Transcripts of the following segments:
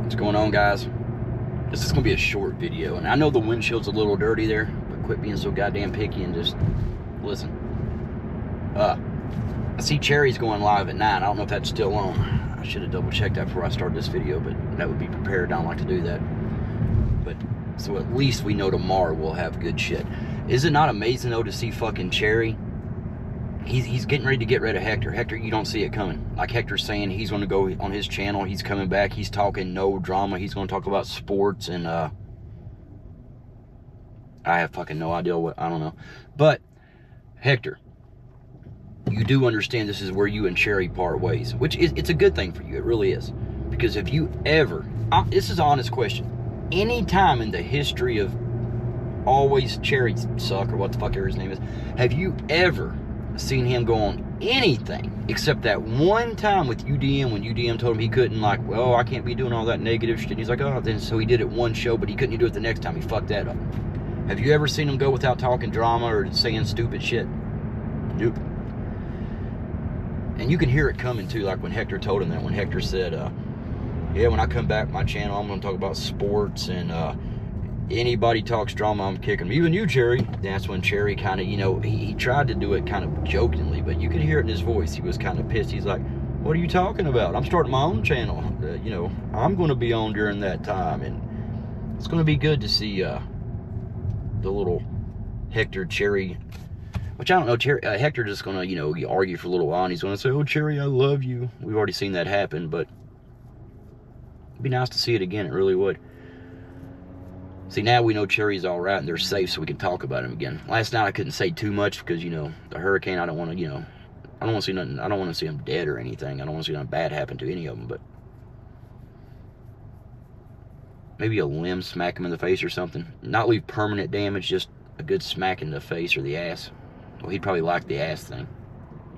What's going on, guys? This is gonna be a short video, and I know the windshield's a little dirty there, but quit being so goddamn picky and just listen. I see Cherry's going live at 9. I don't know if that's still on. I should have double checked that before I started this video, but that would be prepared. I don't like to do that. But so at least we know tomorrow we'll have good shit. Is it not amazing though to see fucking Cherry? He's getting ready to get rid of Hector. Hector, you don't see it coming. Like Hector's saying he's going to go on his channel. He's coming back. He's talking no drama. He's going to talk about sports and I have fucking no idea what, I don't know. But Hector, you do understand this is where you and Cherry part ways, which is, it's a good thing for you. It really is. Because if you ever, this is an honest question. Any time in the history of always Cherry suck or what the fuck ever his name is, have you ever seen him go on anything except that one time with UDM when UDM told him he couldn't, like, well, I can't be doing all that negative shit. He's like, oh, then so he did it one show, but he couldn't do it the next time. He fucked that up. Have you ever seen him go without talking drama or saying stupid shit? Nope. And you can hear it coming too, like when Hector told him that, when Hector said, yeah, when I come back my channel, I'm going to talk about sports and anybody talks drama, I'm kicking them. Even you, Cherry. That's when Cherry kind of, you know, he tried to do it kind of jokingly, but you could hear it in his voice. He was kind of pissed. He's like, what are you talking about? I'm starting my own channel. You know, I'm going to be on during that time. And it's going to be good to see the little Hector Cherry, which I don't know, Cherry, Hector just going to, you know, argue for a little while, and he's going to say, oh, Cherry, I love you. We've already seen that happen, but it'd be nice to see it again. It really would. See, now we know Cherry's all right and they're safe, so we can talk about him again. Last night I couldn't say too much because, you know, the hurricane, I don't want to, you know, I don't want to see nothing. I don't want to see him dead or anything. I don't want to see nothing bad happen to any of them, but maybe a limb smack him in the face or something. Not leave permanent damage, just a good smack in the face or the ass. Well, he'd probably like the ass thing.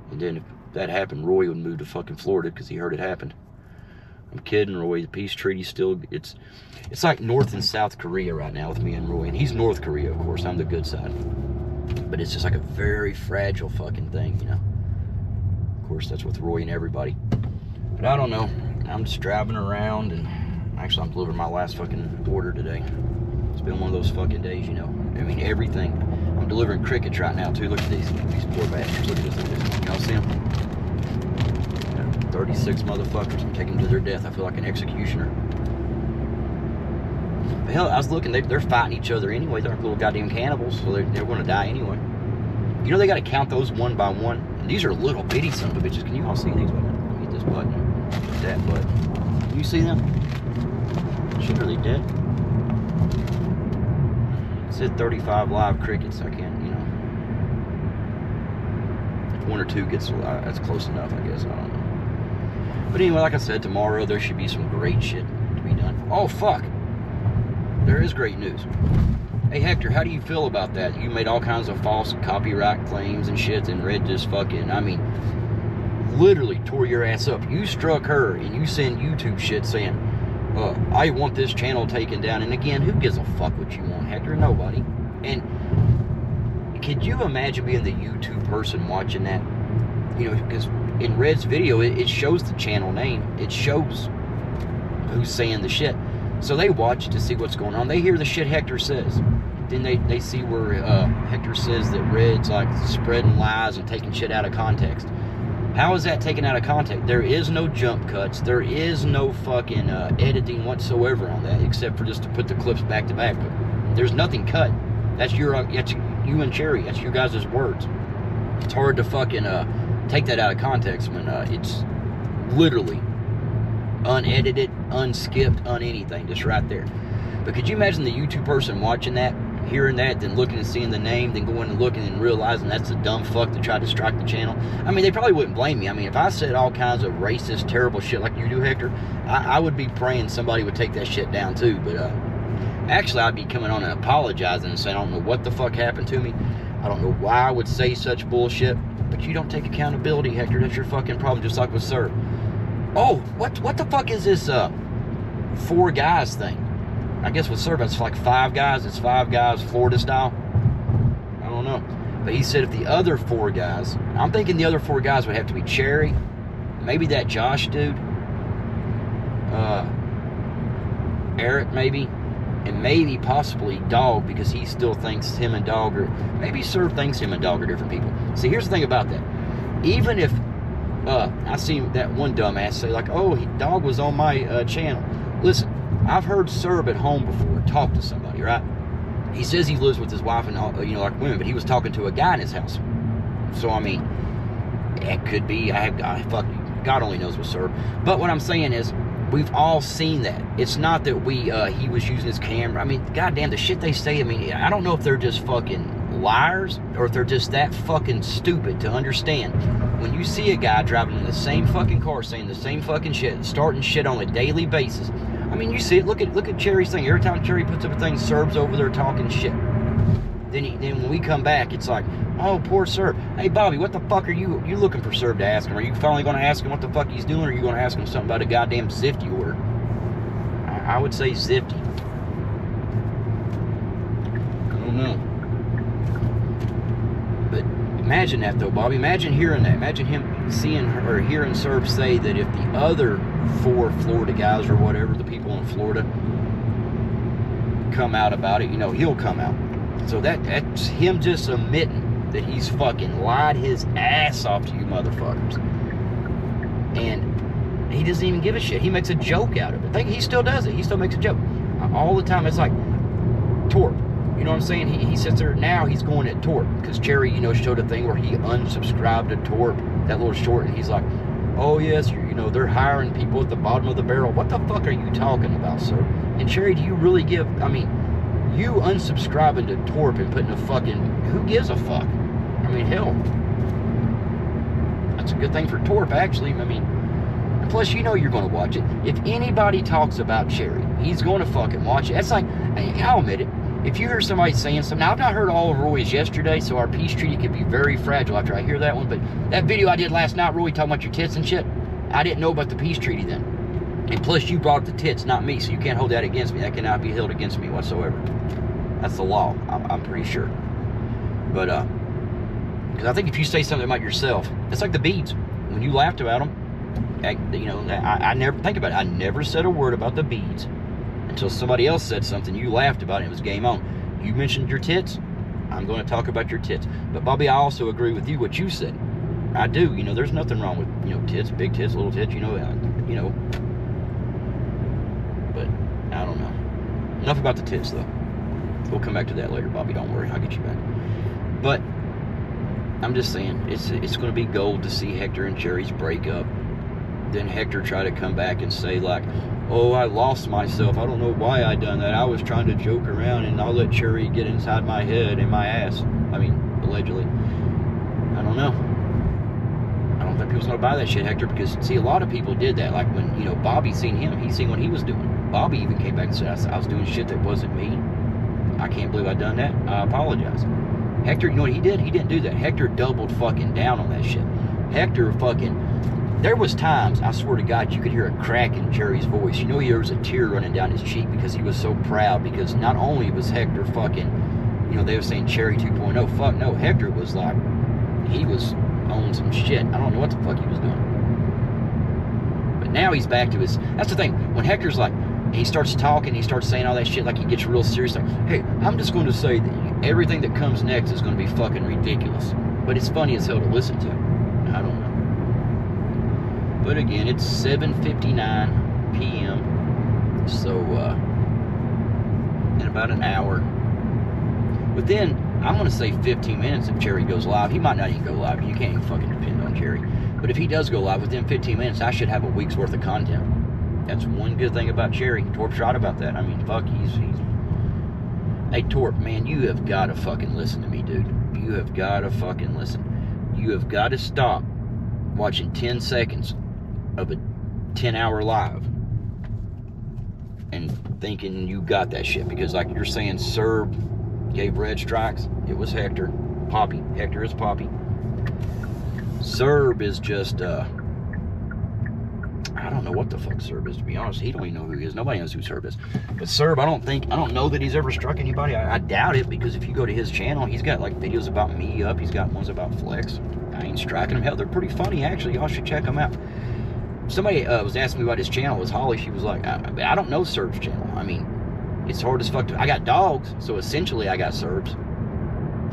And then if that happened, Roy would move to fucking Florida because he heard it happened. I'm kidding, Roy. The peace treaty still, it's like North and South Korea right now with me and Roy. And he's North Korea, of course. I'm the good side. But it's just like a very fragile fucking thing, you know. Of course, that's with Roy and everybody. But I don't know. I'm just driving around, and actually I'm delivering my last fucking order today. It's been one of those fucking days, you know. I mean, everything. I'm delivering crickets right now, too. Look at these poor bastards. Look at this. Look at this. Y'all see them? 36 motherfuckers. I'm taking them to their death. I feel like an executioner. But hell, I was looking. They're fighting each other anyway. They're like little goddamn cannibals, so they're going to die anyway. You know they got to count those one by one. And these are little bitty son of a bitches. Can you all see these? Let me hit this button. That button. Can you see them? Shit, are they dead? It said 35 live crickets. I can't, you know. If one or two gets, that's close enough, I guess. I don't know. But anyway, like I said, tomorrow there should be some great shit to be done. Oh, fuck. There is great news. Hey, Hector, how do you feel about that? You made all kinds of false copyright claims and shit, and Red just fucking, I mean, literally tore your ass up. You struck her, and you send YouTube shit saying, I want this channel taken down. And again, who gives a fuck what you want, Hector? Nobody. And could you imagine being the YouTube person watching that? You know, because in Red's video, it shows the channel name. It shows who's saying the shit. So they watch to see what's going on. They hear the shit Hector says. Then they see where Hector says that Red's like spreading lies and taking shit out of context. How is that taken out of context? There is no jump cuts. There is no fucking editing whatsoever on that, except for just to put the clips back to back. But there's nothing cut. That's you and Cherry. That's your guys' words. It's hard to fucking take that out of context when it's literally unedited, unskipped, anything, just right there. But could you imagine the YouTube person watching that, hearing that, then looking and seeing the name, then going and looking and realizing that's the dumb fuck that tried to strike the channel? I mean, they probably wouldn't blame me. I mean, if I said all kinds of racist, terrible shit like you do, Hector, I would be praying somebody would take that shit down too. But actually, I'd be coming on and apologizing and saying, I don't know what the fuck happened to me. I don't know why I would say such bullshit. But you don't take accountability, Hector. That's your fucking problem, just like with Sir. Oh, what the fuck is this 4 guys thing? I guess with Sir, it's like 5 guys. It's 5 guys, Florida style. I don't know. But he said if the other 4 guys, I'm thinking the other 4 guys would have to be Cherry, maybe that Josh dude, Eric maybe, and maybe possibly Dog, because he still thinks him and Dog are, maybe Serb thinks him and Dog are different people. See, here's the thing about that. Even if, I seen that one dumbass say like, oh, Dog was on my channel. Listen, I've heard Serb at home before talk to somebody, right? He says he lives with his wife and all, you know, like women, but he was talking to a guy in his house. So, I mean, it could be, fuck, God only knows what's Serb. But what I'm saying is, we've all seen that. It's not that he was using his camera. I mean, goddamn, the shit they say, I mean, I don't know if they're just fucking liars or if they're just that fucking stupid to understand. When you see a guy driving in the same fucking car saying the same fucking shit, starting shit on a daily basis, I mean, you see it. Look at Cherry's thing. Every time Cherry puts up a thing, Serb's over there talking shit. Then when we come back, it's like, oh, poor Serb. Hey, Bobby, what the fuck are you looking for Serb to ask him? Are you finally going to ask him what the fuck he's doing, or are you going to ask him something about a goddamn Zifty order? I would say Zifty. I don't know. But imagine that, though, Bobby. Imagine hearing that. Imagine him seeing her, or hearing Serb say that if the other 4 Florida guys or whatever, the people in Florida, come out about it, you know, he'll come out. So that's him just admitting that he's fucking lied his ass off to you motherfuckers. And he doesn't even give a shit. He makes a joke out of it. He still does it. He still makes a joke. All the time. It's like, Torp. You know what I'm saying? He sits there, now he's going at Torp. Because Cherry, you know, showed a thing where he unsubscribed to Torp, that little short, and he's like, oh yes, you know, they're hiring people at the bottom of the barrel. What the fuck are you talking about, sir? And Cherry, do you really give, I mean, you unsubscribing to Torp and putting a fucking, who gives a fuck? I mean, hell, that's a good thing for Torp, actually. I mean, plus, you know you're going to watch it. If anybody talks about Cherry, he's going to fucking watch it. That's like, I'll admit it. If you hear somebody saying something, now I've not heard all of Roy's yesterday, so our peace treaty could be very fragile after I hear that one, but that video I did last night, Roy, talking about your tits and shit, I didn't know about the peace treaty then. And plus, you brought up the tits, not me, so you can't hold that against me. That cannot be held against me whatsoever. That's the law, I'm pretty sure. But, because I think if you say something about yourself, it's like the beads. When you laughed about them, you know, I never, think about it, I never said a word about the beads until somebody else said something, you laughed about it, it was game on. You mentioned your tits, I'm going to talk about your tits. But, Bobby, I also agree with you, what you said. I do, you know, there's nothing wrong with, you know, tits, big tits, little tits, you know. But, I don't know. Enough about the tits, though. We'll come back to that later, Bobby, don't worry, I'll get you back. But, I'm just saying, it's going to be gold to see Hector and Cherry's breakup. Then Hector try to come back and say, like, oh, I lost myself. I don't know why I done that. I was trying to joke around, and I'll let Cherry get inside my head and my ass. I mean, allegedly. I don't know. I don't think people's going to buy that shit, Hector, because, see, a lot of people did that. Like, when, you know, Bobby seen him, he seen what he was doing. Bobby even came back and said, I was doing shit that wasn't me. I can't believe I done that. I apologize. Hector, you know what he did? He didn't do that. Hector doubled fucking down on that shit. Hector fucking... There was times, I swear to God, you could hear a crack in Cherry's voice. You know, there was a tear running down his cheek because he was so proud. Because not only was Hector fucking, you know, they were saying Cherry 2.0. Fuck no, Hector was like, he was on some shit. I don't know what the fuck he was doing. But now he's back to his, that's the thing. When Hector's like, he starts talking, he starts saying all that shit, like he gets real serious. Like, hey, I'm just going to say that everything that comes next is going to be fucking ridiculous. But it's funny as hell to listen to. I don't know. But again, it's 7:59 p.m. So, in about an hour. Within, I'm going to say 15 minutes if Cherry goes live. He might not even go live. You can't even fucking depend on Cherry. But if he does go live, within 15 minutes, I should have a week's worth of content. That's one good thing about Cherry. Torp's right about that. I mean, fuck, he's... Hey, Torp, man, you have got to fucking listen to me, dude. You have got to fucking listen. You have got to stop watching 10 seconds of a 10-hour live and thinking you got that shit, because like you're saying Serb gave red strikes. It was Hector. Poppy. Hector is Poppy. Serb is just I don't know what the fuck Serb is, to be honest. He don't even know who he is. Nobody knows who Serb is. But Serb, I don't know that he's ever struck anybody. I doubt it, because if you go to his channel, he's got like videos about me up. He's got ones about Flex. I ain't striking him. Hell, they're pretty funny, actually. Y'all should check them out. somebody was asking me about his channel. It was Holly. She was like, I don't know Serb's channel. I mean, it's hard as fuck I got dogs, so essentially I got Serbs.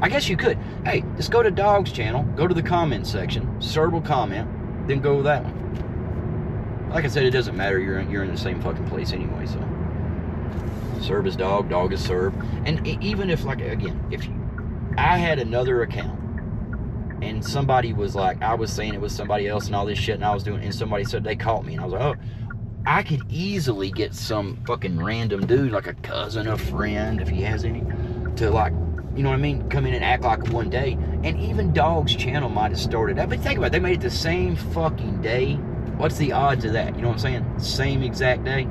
I guess you could. Hey, just go to Dog's channel, go to the comment section, Serb will comment, then go with that one. Like I said, it doesn't matter. You're in the same fucking place anyway, so. Serb is dog, dog is Serb. And even if, like, again, if I had another account and somebody was like, I was saying it was somebody else and all this shit and I was doing, and somebody said they caught me, and I was like, oh, I could easily get some fucking random dude, like a cousin, a friend, if he has any, to, like, you know what I mean, come in and act like one day. And even Dog's channel might have started that. But think about it, they made it the same fucking day. What's the odds of that? You know what I'm saying? Same exact day?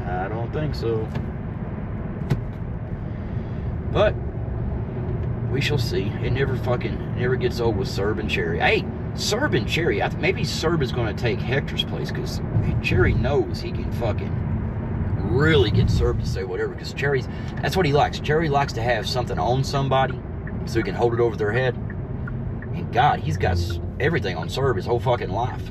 I don't think so. But we shall see. It never gets old with Serb and Cherry. Hey, Serb and Cherry, maybe Serb is going to take Hector's place, because Cherry knows he can fucking really get Serb to say whatever, because that's what he likes. Cherry likes to have something on somebody so he can hold it over their head. And God, he's got everything on Serb his whole fucking life.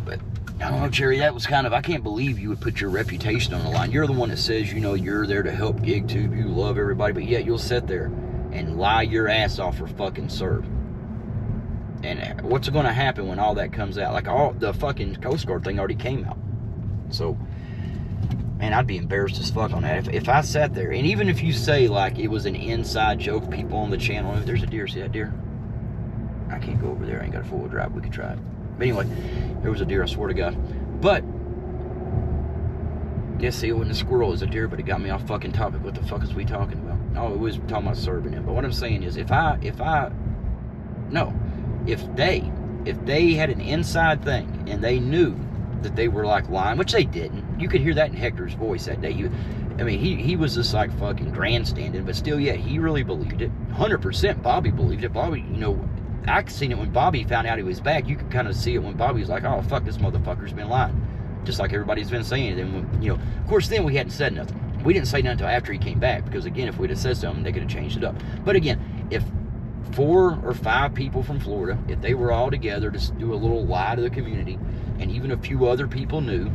But I don't know, Cherry, that was kind of, I can't believe you would put your reputation on the line. You're the one that says, you know, you're there to help GigTube, you love everybody, but yet you'll sit there and lie your ass off for fucking Serb. And what's going to happen when all that comes out? Like, all the fucking Coast Guard thing already came out. So, man, I'd be embarrassed as fuck on that. If I sat there, and even if you say, like, it was an inside joke, people on the channel, if there's a deer, see that deer? I can't go over there, I ain't got a four-wheel drive, we could try it. But anyway, there was a deer, I swear to God. But, guess see, it wasn't a squirrel, it was a deer, but it got me off fucking topic. What the fuck is we talking about? Oh, we was talking about Serb and him. But what I'm saying is, if they had an inside thing, and they knew that they were, like, lying, which they didn't. You could hear that in Hector's voice that day. He was just, like, fucking grandstanding, but still, yeah, he really believed it. 100% Bobby believed it. Bobby, you know, I seen it when Bobby found out he was back. You could kind of see it when Bobby was like, oh, fuck, this motherfucker's been lying. Just like everybody's been saying it. And, when, you know, of course, then we hadn't said nothing. We didn't say nothing until after he came back, because, again, if we'd have said something, they could have changed it up. But, again, if 4 or 5 people from Florida, if they were all together to do a little lie to the community, and even a few other people knew,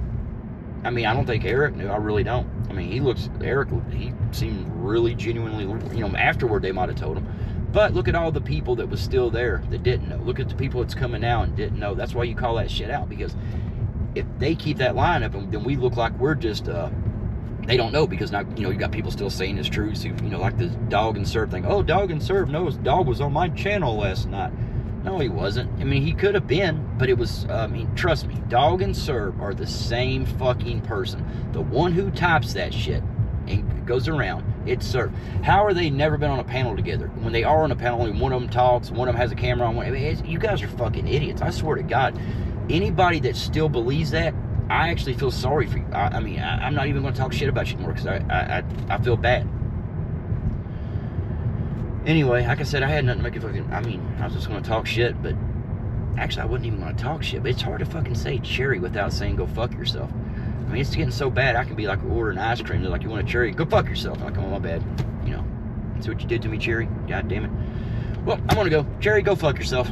I mean, I don't think Eric knew. I really don't. I mean, he seemed really genuinely, you know, afterward they might have told him. But look at all the people that was still there that didn't know. Look at the people that's coming now and didn't know. That's why you call that shit out, because if they keep that line up, then we look like we're just, they don't know, because now, you know, you got people still saying it's true. So, you know, like the Dog and Serb thing. Oh, Dog and Serb knows Dog was on my channel last night. No, he wasn't. I mean, he could have been, but it was, I mean, trust me, Dog and Serb are the same fucking person. The one who types that shit and goes around, it's Serb. How are they never been on a panel together? When they are on a panel, only one of them talks, one of them has a camera on. I mean, you guys are fucking idiots. I swear to God. Anybody that still believes that, I actually feel sorry for you. I mean, I'm not even going to talk shit about you anymore, because I feel bad. Anyway, like I said, I had nothing to make it fucking, I mean, I was just going to talk shit, but actually I wasn't even going to talk shit. But it's hard to fucking say Cherry without saying go fuck yourself. I mean, it's getting so bad, I can be like ordering ice cream. They're like, you want a Cherry? Go fuck yourself. I'm like, oh, my bad. You know, see what you did to me, Cherry? God damn it. Well, I'm going to go. Cherry, go fuck yourself.